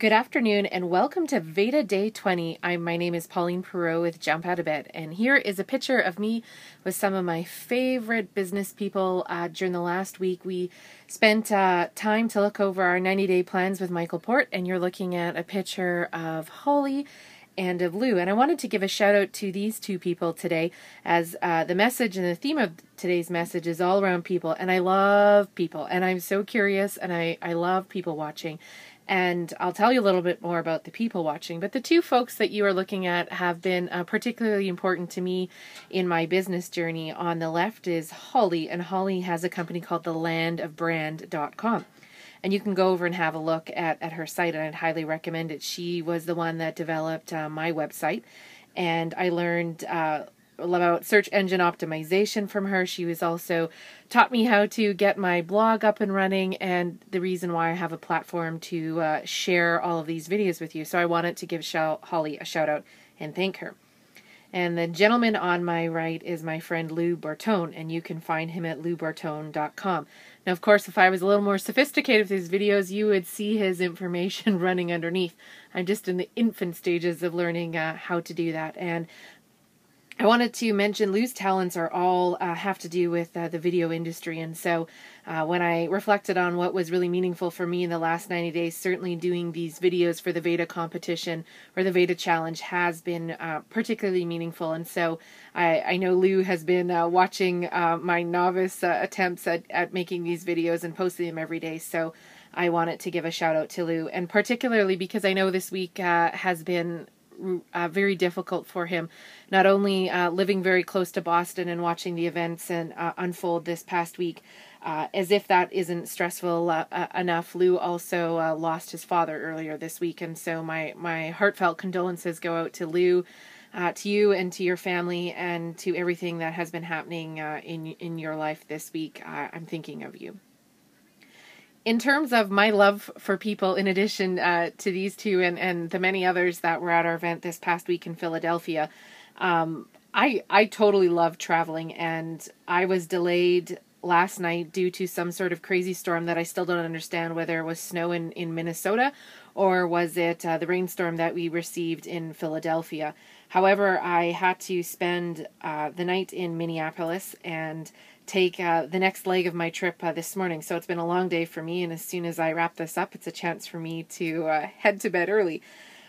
Good afternoon and welcome to Veda Day 20. My name is Pauline Perot with Jump Out of Bed, and here is a picture of me with some of my favorite business people. During the last week, we spent time to look over our 90-day plans with Michael Port, and you're looking at a picture of Holly and of Lou. And I wanted to give a shout out to these two people today, as the message and the theme of today's message is all around people, and I love people, and I'm so curious, and I love people watching. And I'll tell you a little bit more about the people watching. But the two folks that you are looking at have been particularly important to me in my business journey. On the left is Holly, and Holly has a company called thelandofbrand.com. And you can go over and have a look at her site, and I'd highly recommend it. She was the one that developed my website, and I learned about search engine optimization from her. She was also taught me how to get my blog up and running, and the reason why I have a platform to share all of these videos with you. So I wanted to give Holly a shout out and thank her. And the gentleman on my right is my friend Lou Bartone, and you can find him at loubartone.com. Now, of course, if I was a little more sophisticated with his videos, you would see his information running underneath. I'm just in the infant stages of learning how to do that. And I wanted to mention Lou's talents are all have to do with the video industry, and so when I reflected on what was really meaningful for me in the last 90 days, certainly doing these videos for the Veda competition or the Veda challenge has been particularly meaningful. And so I know Lou has been watching my novice attempts at making these videos and posting them every day, so I wanted to give a shout out to Lou, and particularly because I know this week has been very difficult for him, not only living very close to Boston and watching the events and unfold this past week. As if that isn't stressful enough, Lou also lost his father earlier this week, and so my heartfelt condolences go out to Lou, to you and to your family, and to everything that has been happening in your life this week. I'm thinking of you. In terms of my love for people, in addition to these two and the many others that were at our event this past week in Philadelphia, I totally love traveling, and I was delayed last night due to some sort of crazy storm that I still don't understand whether it was snow in Minnesota or was it the rainstorm that we received in Philadelphia. However, I had to spend the night in Minneapolis and take the next leg of my trip this morning. So it's been a long day for me, and as soon as I wrap this up, it's a chance for me to head to bed early.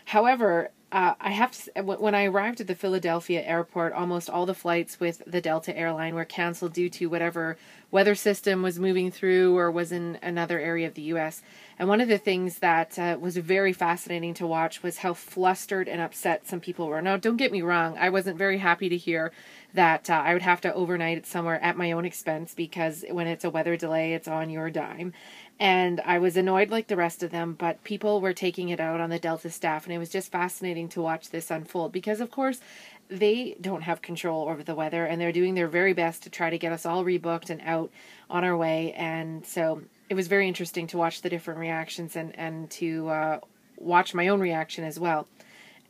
However, I have to, when I arrived at the Philadelphia airport, almost all the flights with the Delta airline were canceled due to whatever weather system was moving through or was in another area of the U.S. And one of the things that was very fascinating to watch was how flustered and upset some people were. Now, don't get me wrong, I wasn't very happy to hear that I would have to overnight it somewhere at my own expense, because when it's a weather delay, it's on your dime. And I was annoyed like the rest of them, but people were taking it out on the Delta staff, and it was just fascinating to watch this unfold, because of course they don't have control over the weather, and they're doing their very best to try to get us all rebooked and out on our way. And so it was very interesting to watch the different reactions and to watch my own reaction as well.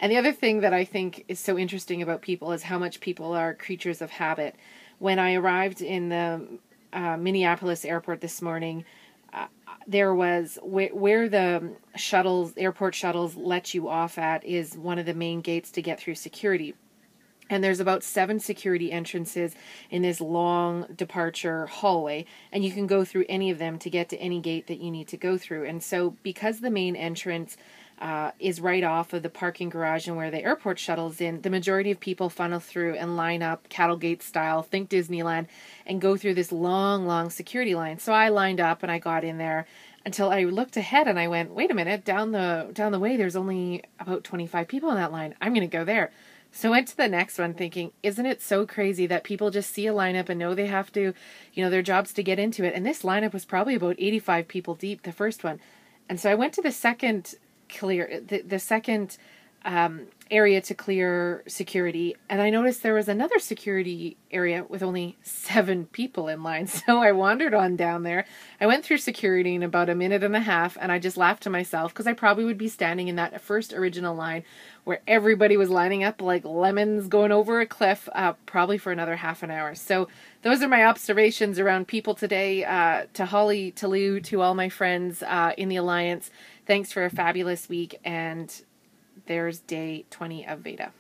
And the other thing that I think is so interesting about people is how much people are creatures of habit. When I arrived in the Minneapolis airport this morning, there was where the airport shuttles let you off at is one of the main gates to get through security. And there's about 7 security entrances in this long departure hallway, and you can go through any of them to get to any gate that you need to go through. And so because the main entrance is right off of the parking garage and where the airport shuttle's in, the majority of people funnel through and line up cattle gate style, think Disneyland, and go through this long security line. So I lined up and I got in there until I looked ahead and I went, wait a minute, down the way there's only about 25 people in that line. I'm going to go there. So I went to the next one thinking, isn't it so crazy that people just see a lineup and know they have to, their job's to get into it. And this lineup was probably about 85 people deep, the first one. And so I went to the second second area to clear security, and I noticed there was another security area with only 7 people in line. So I wandered on down there. I went through security in about a minute and a half, and I just laughed to myself because I probably would be standing in that first original line where everybody was lining up like lemons going over a cliff, probably for another half an hour. So those are my observations around people today. To Holly, to Lou, to all my friends in the Alliance, Thanks for a fabulous week, and there's day 20 of Veda.